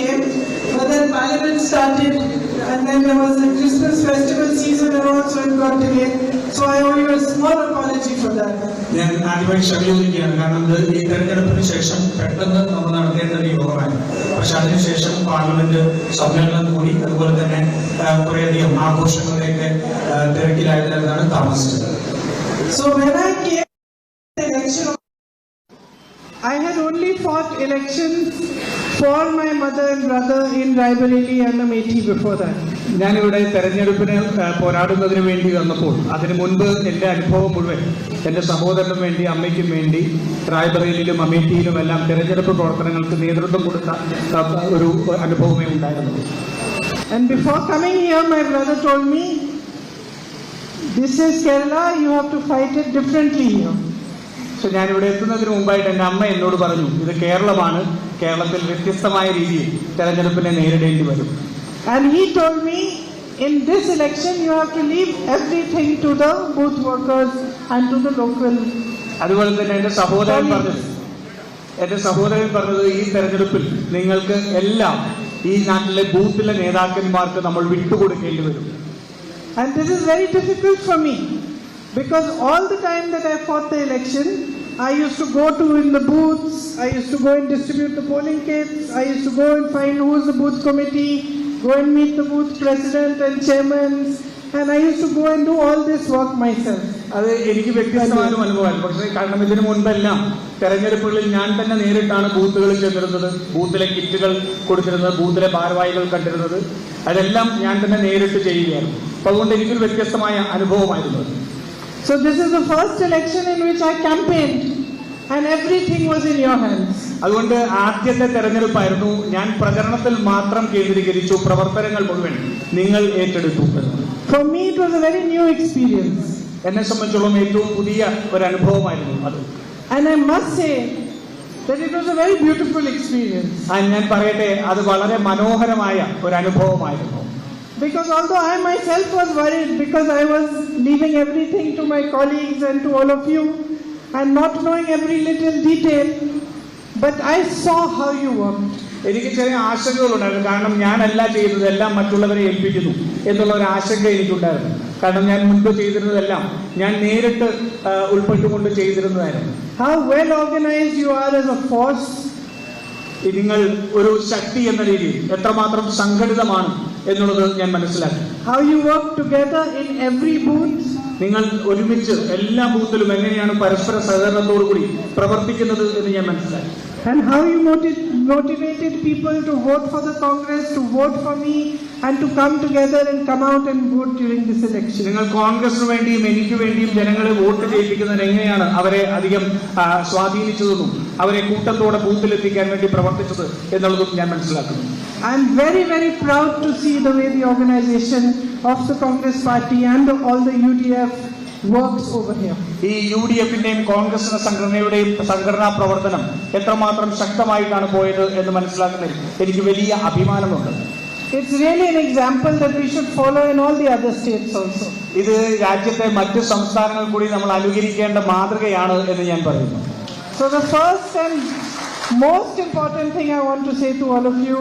came. But then Parliament started, and then there was a Christmas festival season and also it got delayed. So I owe you a small apology for that. ഞാൻ ആദ്യമായി ക്ഷമയോദിക്കുകയാണ്. കാരണം ഈ തെരഞ്ഞെടുപ്പിന് ശേഷം പെട്ടെന്ന് നമ്മൾ നടത്തേണ്ട ഒരു യോഗമാണ്. പക്ഷെ അതിനുശേഷം പാർലമെന്റ് സമ്മേളനം കൂടി, അതുപോലെ തന്നെ കുറേയധികം ആഘോഷങ്ങളുടെയൊക്കെ തിരക്കിലായതാണ് താമസിച്ചത്. So when I came to the election, I had only fought elections for my mother and brother in Raebareli and Amethi before that. ഞാനിവിടെ തെരഞ്ഞെടുപ്പിന് പോരാടുന്നതിന് വേണ്ടി വന്നപ്പോൾ അതിനു മുൻപ് എൻ്റെ അനുഭവം മുഴുവൻ എൻ്റെ സഹോദരനും വേണ്ടി, അമ്മയ്ക്കും വേണ്ടി റായ്ബറേലിയിലും അമേഠിയിലും എല്ലാം തെരഞ്ഞെടുപ്പ് പ്രവർത്തനങ്ങൾക്ക് നേതൃത്വം കൊടുത്ത ഒരു അനുഭവമേ ഉണ്ടായിരുന്നു. And before coming here, my brother told me, this is Kerala, you have to fight it differently here. പക്ഷെ ഞാനിവിടെ എത്തുന്നതിന് മുമ്പായിട്ട് എൻ്റെ അമ്മ എന്നോട് പറഞ്ഞു, ഇത് കേരളമാണ്, കേരളത്തിൽ വ്യത്യസ്തമായ രീതിയിൽ തെരഞ്ഞെടുപ്പിനെ നേരിടേണ്ടി വരും. And he told me, in this election you have to leave everything to the booth workers and to the local. അതുപോലെ തന്നെ എൻ്റെ സഹോദരൻ പറഞ്ഞത് ഈ തെരഞ്ഞെടുപ്പിൽ നിങ്ങൾക്ക് എല്ലാം ഈ നാട്ടിലെ ബൂത്തിലെ നേതാക്കന്മാർക്ക് നമ്മൾ വിട്ടുകൊടുക്കേണ്ടി വരും. And this is very difficult for me, because all the time that I fought the election, I used to go to in the booths, I used to go and distribute the polling kits, I used to go and find who is the booth committee, go and meet the booth president and chairmen, and I used to go and do all this work myself. അത് എനിക്ക് വ്യത്യസ്തമായ അനുഭവമാണ്. പക്ഷേ കാരണം ഇതിനു മുൻപെല്ലാം തെരഞ്ഞെടുപ്പുകളിൽ ഞാൻ തന്നെ നേരിട്ടാണ് ബൂത്തുകളിൽ ചെന്നിരുന്നത്, ബൂത്തിലെ കിറ്റുകൾ കൊടുത്തിരുന്നത്, ബൂത്തിലെ ഭാരവാഹികൾ കണ്ടിരുന്നത്, അതെല്ലാം ഞാൻ തന്നെ നേരിട്ട് ചെയ്യുകയായിരുന്നു. അപ്പൊ അതുകൊണ്ട് എനിക്കൊരു വ്യത്യസ്തമായ അനുഭവമായിരുന്നു. So this is the first election in which I campaigned, and everything was in your hands. അതുകൊണ്ട് ആദ്യത്തെ തെരഞ്ഞെടുപ്പായിരുന്നു. ഞാൻ പ്രചരണത്തിൽ മാത്രം കേന്ദ്രീകരിച്ചു, പ്രവർത്തനങ്ങൾ മുഴുവൻ നിങ്ങൾ ഏറ്റെടുത്തു. For me it was a very new experience. എന്നെ സംബന്ധിച്ചോളം ഏറ്റവും പുതിയ ഒരു അനുഭവമായിരുന്നു അത്. And I must say that it was a very beautiful experience. ഞാൻ പറയട്ടെ, അത് വളരെ മനോഹരമായ ഒരു അനുഭവമായിരുന്നു. Because although I myself was worried, because I was leaving everything to my colleagues and to all of you and not knowing every little detail, but I saw how you worked. എനിക്ക് ചെറിയ ആശങ്കകളുണ്ടായിരുന്നു. കാരണം ഞാനല്ല ചെയ്തത്, എല്ലാം മറ്റുള്ളവരെ ഏൽപ്പിക്കുന്നു എന്നുള്ള ഒരു ആശങ്ക എനിക്കുണ്ടായിരുന്നു. കാരണം ഞാൻ മുൻപ് ചെയ്തിരുന്നതെല്ലാം ഞാൻ നേരിട്ട് ഉൾപ്പെട്ടുകൊണ്ട് ചെയ്തിരുന്നതായിരുന്നു. How well organized you are as a force. നിങ്ങൾ ഒരു ശക്തി എന്ന രീതിയിൽ എത്രമാത്രം സംഘടിതമാണ് എന്നുള്ളത് ഞാൻ മനസ്സിലാക്കി. How you work together in every booth. നിങ്ങൾ ഒരുമിച്ച് എല്ലാ ബൂത്തിലും എങ്ങനെയാണ് പരസ്പര സഹകരണത്തോടു കൂടി പ്രവർത്തിക്കുന്നത് എന്ന് ഞാൻ മനസ്സിലാക്കി. And how you motivated people to vote for the Congress, to vote for me, and to come together and come out and vote during this election. നിങ്ങൾ കോൺഗ്രസിന് വേണ്ടിയും എനിക്ക് വേണ്ടിയും ജനങ്ങളെ വോട്ട് ചെയ്യിപ്പിക്കുന്നത് എങ്ങനെയാണ് അവരെ അധികം സ്വാധീനിച്ചതെന്നും അവരെ കൂട്ടത്തോടെ ബൂത്തിലെത്തിക്കാൻ വേണ്ടി പ്രവർത്തിച്ചത് എന്നുള്ളതും ഞാൻ മനസ്സിലാക്കുന്നു. I am very, very proud to see the way the organization of the Congress party and all the UDF works over here. ഈ UDFന്റെയും കോൺഗ്രസ് സംഘടനയുടെയും സംഘടനാ പ്രവർത്തനം എത്രമാത്രം ശക്തമായിട്ടാണ് പോയത് എന്ന് മനസ്സിലാക്കുന്നതിൽ എനിക്ക് വലിയ അഭിമാനമുണ്ട്. It's really an example that we should follow in all the other states also. ഇത് രാജ്യത്തെ മറ്റു സംസ്ഥാനങ്ങൾ കൂടി നമ്മൾ അനുകരിക്കേണ്ട മാതൃകയാണ് എന്ന് ഞാൻ പറയുന്നു. So the first and most important thing I want to say to all of you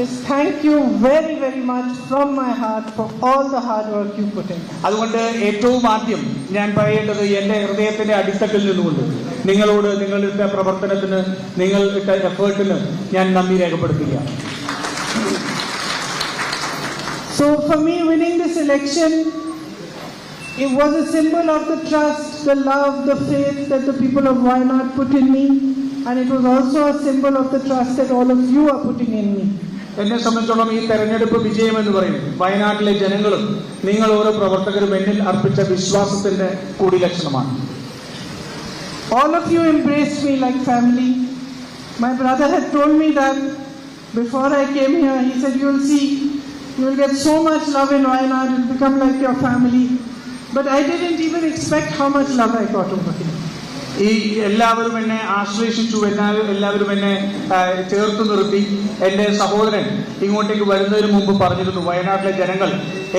is thank you very, very much from my heart for all the hard work you put in. അതുകൊണ്ട് ഏറ്റവും ആദ്യം ഞാൻ പറയേണ്ടത് എൻ്റെ ഹൃദയത്തിന്റെ അടിത്തട്ടിൽ നിന്നുകൊണ്ട് നിങ്ങളോട് നിങ്ങളുടെ പ്രവർത്തനത്തിന്, നിങ്ങളുടെ എഫേർട്ടിന് ഞാൻ നന്ദി രേഖപ്പെടുത്തുകയാണ്. So for me, winning this election, it was a symbol of the trust, the love, the faith that the people of Wayanad put in me, and it was also a symbol of the trust that all of you are putting in me. എന്നെ സംബന്ധിച്ചോളം ഈ തെരഞ്ഞെടുപ്പ് വിജയം എന്ന് പറയുന്നത് വയനാട്ടിലെ ജനങ്ങളും നിങ്ങൾ ഓരോ പ്രവർത്തകരും എന്നിൽ അർപ്പിച്ച വിശ്വാസത്തിന്റെ കൂടി ലക്ഷണമാണ്. All of you embraced me like family. My brother had told me that before I came here. He said, you will see, you will get so much love in Wayanad, it will become like your family. But I didn't even expect how much love I got over here. ഈ എല്ലാവരും എന്നെ ആശ്ലേഷിച്ചു, എല്ലാവരും എന്നെ ചേർത്ത് നിർത്തി. എൻ്റെ സഹോദരൻ ഇങ്ങോട്ടേക്ക് വരുന്നതിന് മുമ്പ് പറഞ്ഞിരുന്നു, വയനാട്ടിലെ ജനങ്ങൾ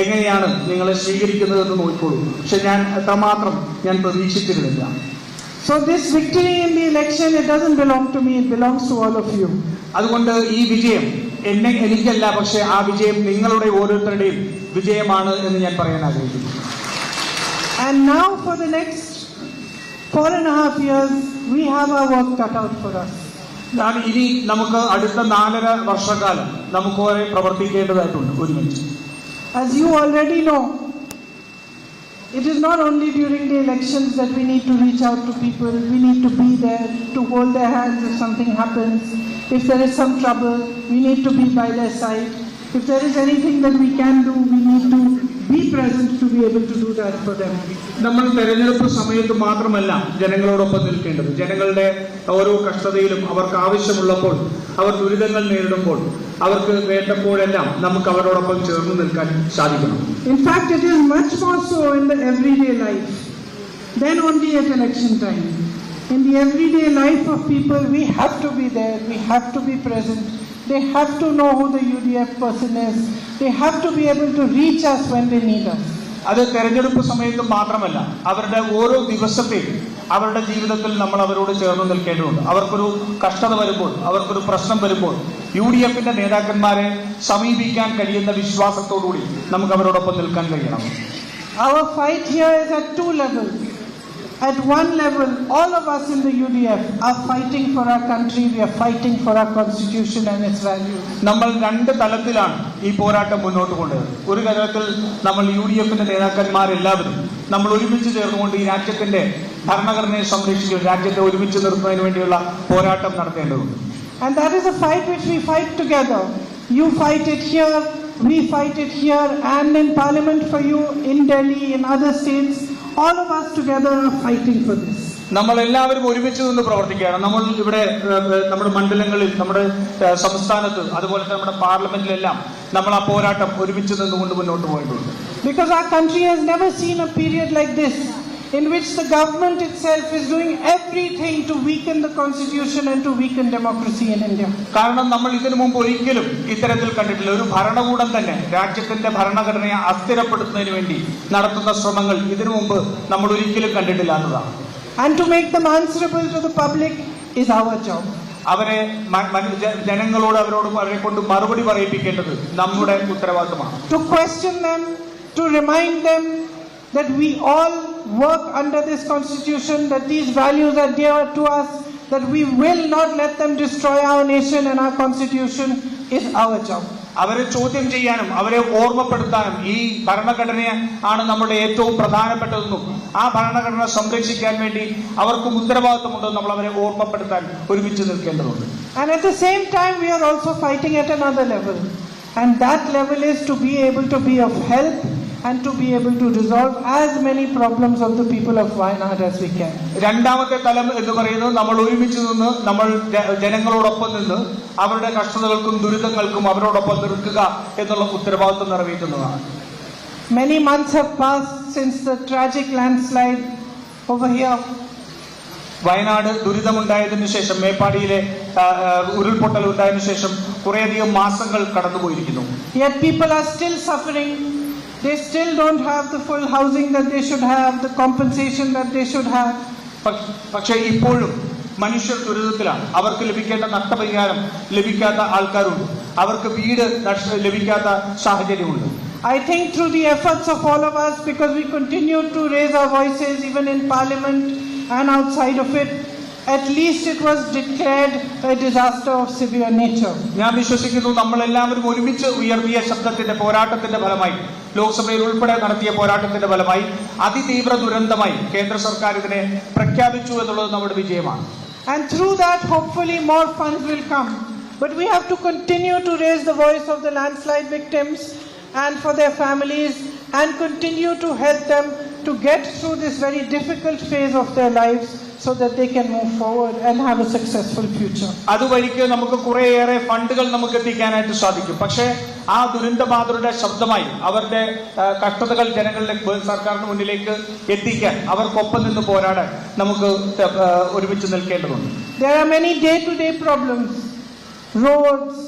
എങ്ങനെയാണ് നിങ്ങളെ സ്വീകരിക്കുന്നതെന്ന് നോക്കിക്കോളൂ. പക്ഷെ ഞാൻ അത്രമാത്രം ഞാൻ പ്രതീക്ഷിച്ചിരുന്നില്ല. So this victory in the election, it doesn't belong to me, it belongs to all of you. അതുകൊണ്ട് ഈ വിജയം എനിക്കല്ല, പക്ഷെ ആ വിജയം നിങ്ങളുടെ ഓരോരുത്തരുടെയും വിജയമാണ് എന്ന് ഞാൻ പറയാൻ ആഗ്രഹിക്കുന്നു. And now for the next 4.5 years, we have our work cut out for us. ഇനി നമുക്ക് അടുത്ത 4.5 വർഷക്കാലം നമുക്ക് കുറെ പ്രവർത്തിക്കേണ്ടതായിട്ടുണ്ട് ഒരുമിച്ച്. As you already know, it is not only during the elections that we need to reach out to people. We need to be there to hold their hands if something happens. If there is some trouble, we need to be by their side. If there is anything that we can do, we need to be present to be able to do that for them. നമ്മൾ തെരഞ്ഞെടുപ്പ് സമയത്ത് മാത്രമല്ല ജനങ്ങളോടൊപ്പം നിൽക്കേണ്ടത്. ജനങ്ങളുടെ ഓരോ കഷ്ടതയിലും അവർക്ക് ആവശ്യമുള്ളപ്പോൾ, അവർ ദുരിതങ്ങൾ നേരിടുമ്പോൾ, അവർക്ക് വേണ്ടപ്പോഴെല്ലാം നമുക്ക് അവരോടൊപ്പം ചേർന്ന് നിൽക്കാൻ സാധിക്കണം. In fact, it is much more so in the everyday life than only at election time. In the everyday life of people, we have to be there, we have to be present. They have to know who the UDF person is. They have to be able to reach us when they need us. അത് തെരഞ്ഞെടുപ്പ് സമയത്ത് മാത്രമല്ല, അവരുടെ ഓരോ ദിവസത്തെയും അവരുടെ ജീവിതത്തിൽ നമ്മൾ അവരോട് ചേർന്ന് നിൽക്കേണ്ടതുണ്ട്. അവർക്കൊരു കഷ്ടത വരുമ്പോൾ, അവർക്കൊരു പ്രശ്നം വരുമ്പോൾ UDFന്റെ നേതാക്കന്മാരെ സമീപിക്കാൻ കഴിയുന്ന വിശ്വാസത്തോടുകൂടി നമുക്ക് അവരോടൊപ്പം നിൽക്കാൻ കഴിയണം. Our fight here is at 2 levels. At one level, all of us in the UDF are fighting for our country. We are fighting for our constitution and its values. നമ്മൾ 2 തലത്തിലാണ് ഈ പോരാട്ടം മുന്നോട്ട് കൊണ്ടുപോകുന്നത്. ഒരു തലത്തിൽ നമ്മൾ UDFന്റെ നേതാക്കന്മാരെല്ലാവരും നമ്മൾ ഒരുമിച്ച് ചേർന്നുകൊണ്ട് ഈ രാജ്യത്തിന്റെ ഭരണഘടനയെ സംരക്ഷിക്കുക, രാജ്യത്തെ ഒരുമിച്ച് നിർത്തുന്നതിന് വേണ്ടിയുള്ള പോരാട്ടം നടത്തേണ്ടതുണ്ട്. And that is a fight which we fight together. You fight it here, we fight it here, and in Parliament for you, in Delhi, in other states. All of us together are fighting for this. നമ്മൾ എല്ലാവരും ഒരുമിച്ച് നിന്ന് പ്രവർത്തിക്കുകയാണ്. നമ്മൾ ഇവിടെ നമ്മുടെ മണ്ഡലങ്ങളിൽ, നമ്മുടെ സംസ്ഥാനത്ത്, അതുപോലെ തന്നെ നമ്മുടെ പാർലമെന്റിലെല്ലാം നമ്മൾ ആ പോരാട്ടം ഒരുമിച്ച് നിന്നുകൊണ്ട് മുന്നോട്ട് പോയിട്ടുണ്ട്. Because our country has never seen a period like this, in which the government itself is doing everything to weaken the constitution and to weaken democracy in India. കാരണം നമ്മൾ ഇതിനു മുമ്പ് ഒരിക്കലും ഇത്തരത്തിൽ കണ്ടിട്ടില്ല. ഒരു ഭരണകൂടം തന്നെ രാജ്യത്തിന്റെ ഭരണഘടനയെ അസ്ഥിരപ്പെടുത്തുന്നതിന് വേണ്ടി നടത്തുന്ന ശ്രമങ്ങൾ ഇതിനു മുമ്പ് നമ്മൾ ഒരിക്കലും കണ്ടിട്ടില്ലാത്തതാണ്. And to make them answerable to the public is our job. അവരെ ജനങ്ങളോട് അവരെ കൊണ്ട് മറുപടി പറയിപ്പിക്കേണ്ടത് നമ്മുടെ ഉത്തരവാദിത്തമാണ്. To question them, to remind them that we all work under this constitution, that these values are dear to us, that we will not let them destroy our nation and our constitution is our job. അവരെ ചോദ്യം ചെയ്യാനും അവരെ ഓർമ്മപ്പെടുത്താനും ഈ ഭരണഘടനയെ ആണ് നമ്മുടെ ഏറ്റവും പ്രധാനപ്പെട്ടതെന്നും ആ ഭരണഘടന സംരക്ഷിക്കാൻ വേണ്ടി അവർക്കും ഉത്തരവാദിത്തമുണ്ടെന്നും നമ്മൾ അവരെ ഓർമ്മപ്പെടുത്താൻ ഒരുമിച്ച് നിൽക്കേണ്ടതുണ്ട്. And at the same time we are also fighting at another level, and that level is to be able to be of help and to be able to resolve as many problems of the people of Wayanad as we can. രണ്ടാമത്തെ തലം എന്ന് പറയുന്നത് നമ്മൾ ഒരുമിച്ച് നിന്ന് നമ്മൾ ജനങ്ങളോടൊപ്പം നിന്ന് അവരുടെ കഷ്ടതകൾക്കും ദുരിതങ്ങൾക്കും അവരോടൊപ്പം നിൽക്കുക എന്നുള്ള ഉത്തരവാദിത്വം നിറവേറ്റുന്നതാണ്. Many months have passed since the tragic landslide over here. Wayanad ദുരിതമുണ്ടായതിനു ശേഷം, മേപ്പാടിയിലെ ഉരുൾപൊട്ടൽ ഉണ്ടായതിനു ശേഷം കുറേയധികം മാസങ്ങൾ കടന്നുപോയിരിക്കുന്നു. Yet people are still suffering. They still don't have the full housing that they should have, the compensation that they should have. പക്ഷേ ഇപ്പോഴും മനുഷ്യർ ദുരിതത്തിലാണ്. അവർക്ക് ലഭിക്കേണ്ട നഷ്ടപരിഹാരം ലഭിക്കാത്ത ആൾക്കാരുണ്ട്. അവർക്ക് വീട് ലഭിക്കാത്ത സാഹചര്യമുണ്ട്. I think through the efforts of all of us, because we continue to raise our voices even in Parliament and outside of it, at least it was declared a disaster of severe nature. ഞാൻ വിശ്വസിക്കുന്നു നമ്മളെല്ലാവരും ഒരുമിച്ച് ഉയർത്തിയ ശബ്ദത്തിന്റെ പോരാട്ടത്തിന്റെ ഫലമായി, ലോക്സഭയിൽ ഉൾപ്പെടെ നടത്തിയ പോരാട്ടത്തിന്റെ ഫലമായി അതിതീവ്ര ദുരന്തമായി കേന്ദ്ര സർക്കാർ ഇതിനെ പ്രഖ്യാപിച്ചു എന്നുള്ളത് നമ്മുടെ വിജയമാണ്. And through that hopefully more funds will come. But we have to continue to raise the voice of the landslide victims and for their families, and continue to help them to get through this very difficult phase of their lives so that they can move forward and have a successful future. അതുവഴിക്ക് നമുക്ക് കുറേയേറെ ഫണ്ടുകൾ നമുക്ക് എത്തിക്കാനായിട്ട് സാധിക്കും. പക്ഷേ ആ ദുരന്തബാധിതരുടെ ശബ്ദമായി അവരുടെ കഷ്ടതകൾ ജനങ്ങളിലേക്ക്, സർക്കാരിന് മുന്നിലേക്ക് എത്തിക്കാൻ, അവർക്കൊപ്പം നിന്ന് പോരാടാൻ നമുക്ക് ഒരുമിച്ച് നിൽക്കേണ്ടതുണ്ട്. There are many day-to-day problems, roads,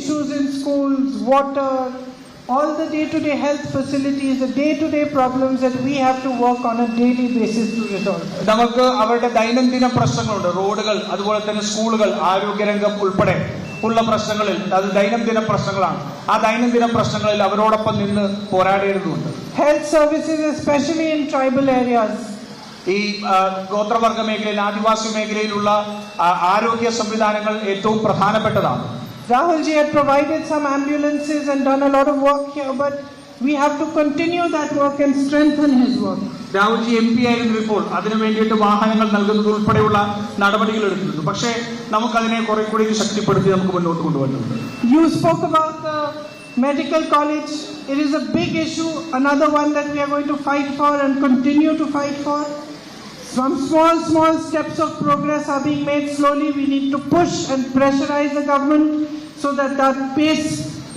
issues in schools, water, all the day-to-day health facilities, the day-to-day problems that we have to work on a daily basis to resolve. നമുക്ക് അവരുടെ ദൈനംദിന പ്രശ്നങ്ങളുണ്ട്. റോഡുകൾ, അതുപോലെ തന്നെ സ്കൂളുകൾ, ആരോഗ്യരംഗം ഉൾപ്പെടെ ഉള്ള പ്രശ്നങ്ങളിൽ, അത് ദൈനംദിന പ്രശ്നങ്ങളാണ്, ആ ദൈനംദിന പ്രശ്നങ്ങളിൽ അവരോടൊപ്പം നിന്ന് പോരാടേണ്ടതുണ്ട്. Health services, especially in tribal areas. ഈ ഗോത്രവർഗ മേഖലയിൽ, ആദിവാസി മേഖലയിലുള്ള ആരോഗ്യ സംവിധാനങ്ങൾ ഏറ്റവും പ്രധാനപ്പെട്ടതാണ്. Rahulji had provided some ambulances and done a lot of work here, but we have to continue that work and strengthen his work. Rahulji MP ആയിരുന്നു, ഇപ്പോൾ അതിനു വേണ്ടിയിട്ട് വാഹനങ്ങൾ നൽകുന്നത് ഉൾപ്പെടെയുള്ള നടപടികൾ എടുത്തിരുന്നു. പക്ഷേ നമുക്കതിനെ കുറെ കൂടി ശക്തിപ്പെടുത്തി നമുക്ക് മുന്നോട്ട് കൊണ്ടുപോകുന്നുണ്ട്. You spoke about the medical college. It is a big issue, another one that we are going to fight for and continue to fight for. Some small steps of progress are being made slowly. We need to push and pressurize the government so that that pace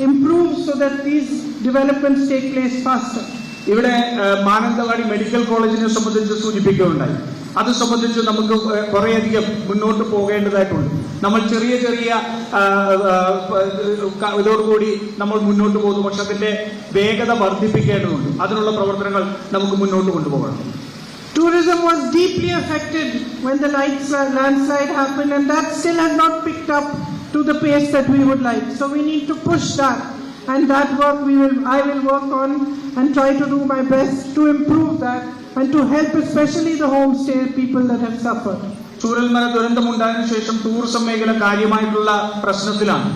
improves, so that these developments take place faster. ഇവിടെ Mananthavady medical കോളേജിനെ സംബന്ധിച്ച് സൂചിപ്പിക്കുകയുണ്ടായി. അത് സംബന്ധിച്ച് നമുക്ക് കുറേയധികം മുന്നോട്ട് പോകേണ്ടതായിട്ടുണ്ട്. നമ്മൾ ചെറിയ ഇതോടുകൂടി നമ്മൾ മുന്നോട്ട് പോകുന്നു, പക്ഷെ അതിന്റെ വേഗത വർദ്ധിപ്പിക്കേണ്ടതുണ്ട്. അതിനുള്ള പ്രവർത്തനങ്ങൾ നമുക്ക് മുന്നോട്ട് കൊണ്ടുപോകണം. Tourism was deeply affected when the landslide happened, and that still has not picked up to the pace that we would like. So we need to push that, and that work I will work on and try to do my best to improve that and to help especially the homestay people that have suffered. Chooralmala ദുരന്തമുണ്ടായതിനു ശേഷം tourism മേഖല കാര്യമായിട്ടുള്ള പ്രശ്നത്തിലാണ്.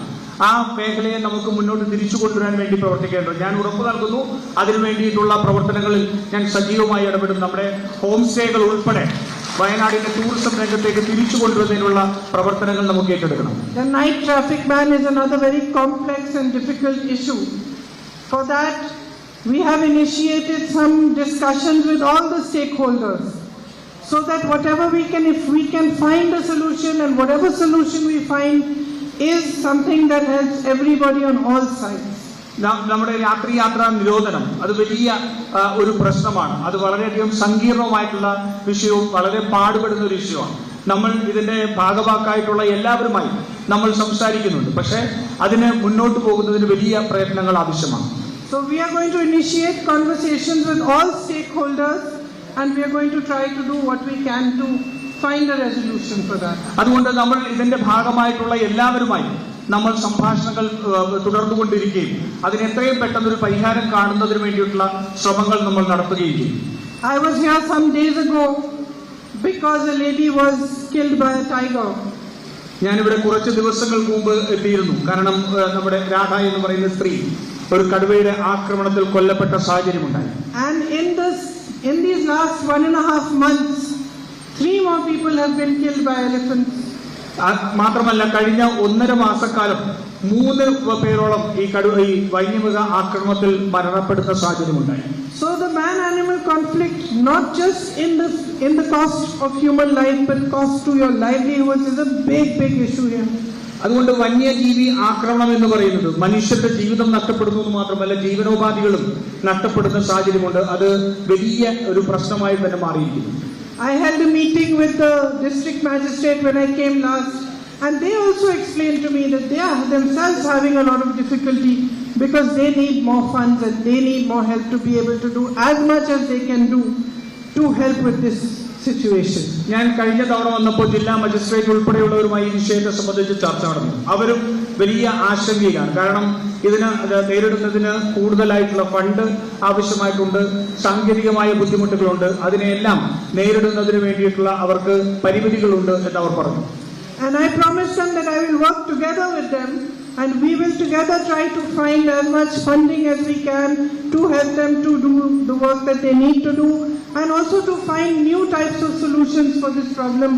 ആ മേഖലയെ നമുക്ക് മുന്നോട്ട് തിരിച്ചു കൊണ്ടുവരാൻ വേണ്ടി പ്രവർത്തിക്കേണ്ടത്. ഞാൻ ഉറപ്പു നൽകുന്നു, അതിനു വേണ്ടിയിട്ടുള്ള പ്രവർത്തനങ്ങളിൽ ഞാൻ സജീവമായി ഇടപെടും. നമ്മുടെ ഹോം സ്റ്റേകൾ ഉൾപ്പെടെ വയനാടിന്റെ ടൂറിസം രംഗത്തേക്ക് തിരിച്ചു കൊണ്ടുവരുന്നതിനുള്ള പ്രവർത്തനങ്ങൾ നമുക്ക് ഏറ്റെടുക്കണം. The night traffic ban is another very complex and difficult issue. For that, we have initiated some discussions with all the stakeholders, so that whatever if we can find a solution, and whatever solution we find is something that helps everybody on all sides. നമ്മുടെ യാത്രാ നിരോധനം അത് വലിയ ഒരു പ്രശ്നമാണ്. അത് വളരെയധികം സങ്കീർണമായിട്ടുള്ള വിഷയവും വളരെ പാടുപെടുന്ന ഒരു വിഷയമാണ്. നമ്മൾ ഇതിന്റെ ഭാഗവാക്കായിട്ടുള്ള എല്ലാവരുമായി നമ്മൾ സംസാരിക്കുന്നുണ്ട്. പക്ഷേ അതിന് മുന്നോട്ട് പോകുന്നതിന് വലിയ പ്രയത്നങ്ങൾ ആവശ്യമാണ്. So we are going to initiate conversations with all stakeholders, and we are going to try to do what we can to find a resolution for that. അതുകൊണ്ട് നമ്മൾ ഇതിന്റെ ഭാഗമായിട്ടുള്ള എല്ലാവരുമായി നമ്മൾ സംഭാഷണങ്ങൾ തുടർന്നുകൊണ്ടിരിക്കുകയും അതിന് എത്രയും പെട്ടെന്ന് ഒരു പരിഹാരം കാണുന്നതിന് വേണ്ടിയിട്ടുള്ള ശ്രമങ്ങൾ നമ്മൾ നടത്തുകയും ചെയ്യും. I was here some days ago because a lady was killed by a tiger. ഞാനിവിടെ കുറച്ച് ദിവസങ്ങൾക്ക് മുമ്പ് എത്തിയിരുന്നു. കാരണം നമ്മുടെ രാധ എന്ന് പറയുന്ന സ്ത്രീ ഒരു കടുവയുടെ ആക്രമണത്തിൽ കൊല്ലപ്പെട്ട സാഹചര്യമുണ്ടായി. And in these last 1.5 months, 3 more people have been killed by elephants. മാത്രമല്ല കഴിഞ്ഞ 1.5 മാസക്കാലം 3 പേരോളം ഈ വന്യമൃഗ ആക്രമണത്തിൽ മരണപ്പെടുന്ന സാഹചര്യമുണ്ടായി. So the man-animal conflict, not just in the cost of human life, but cost to your livelihoods, is a big issue here. അതുകൊണ്ട് വന്യജീവി ആക്രമണം എന്ന് പറയുന്നത് മനുഷ്യന്റെ ജീവിതം നഷ്ടപ്പെടുന്നു എന്ന് മാത്രമല്ല ജീവനോപാധികളും നഷ്ടപ്പെടുന്ന സാഹചര്യമുണ്ട്. അത് വലിയ ഒരു പ്രശ്നമായി തന്നെ മാറിയിരിക്കുന്നു. I held a meeting with the district magistrate when I came last, and they also explained to me that they are themselves having a lot of difficulty because they need more funds and they need more help to be able to do as much as they can do to help with this situation. ഞാൻ കഴിഞ്ഞ തവണ വന്നപ്പോൾ ജില്ലാ magistrate ഉൾപ്പെടെയുള്ളവരുമായി ഈ വിഷയത്തെ സംബന്ധിച്ച് ചർച്ച നടന്നു. അവരും വലിയ ആശങ്കയിലാണ്. കാരണം ഇതിന് നേരിടുന്നതിന് കൂടുതലായിട്ടുള്ള ഫണ്ട് ആവശ്യമായിട്ടുണ്ട്, സാങ്കേതികമായ ബുദ്ധിമുട്ടുകളുണ്ട്. അതിനെല്ലാം നേരിടുന്നതിന് വേണ്ടിയിട്ടുള്ള അവർക്ക് പരിമിതികളുണ്ട് എന്ന് അവർ പറഞ്ഞു. And I promised them that I will work together with them, and we will together try to find as much funding as we can to help them to do the work that they need to do, and also to find new types of solutions for this problem